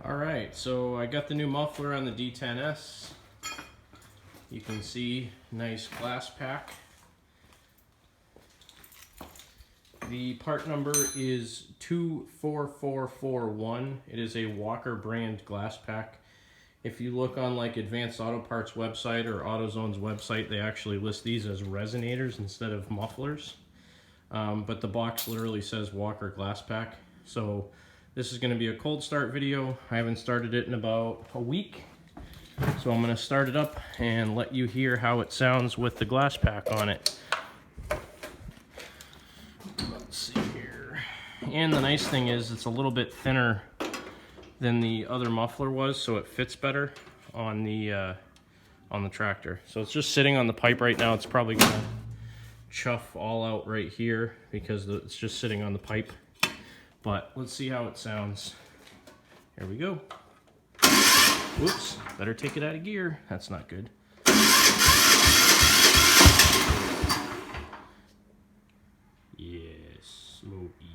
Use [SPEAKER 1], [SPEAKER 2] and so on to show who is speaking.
[SPEAKER 1] Alright, so I got the new muffler on the D10S. You can see, nice Glasspack. The part number is 24441. It is a Walker brand Glasspack. If you look on like Advanced Auto Parts website or AutoZone's website, they actually list these as resonators instead of mufflers. But the box literally says Walker Glasspack. So this is going to be a cold start video. I haven't started it in about a week. So I'm going to start it up and let you hear how it sounds with the Glasspack on it. Let's see here. And the nice thing is it's a little bit thinner than the other muffler was, so it fits better on the tractor. So it's just sitting on the pipe right now. It's probably going to chuff all out right here because it's just sitting on the pipe. But let's see how it sounds. Here we go. Whoops, better take it out of gear. That's not good. Yes, smoky.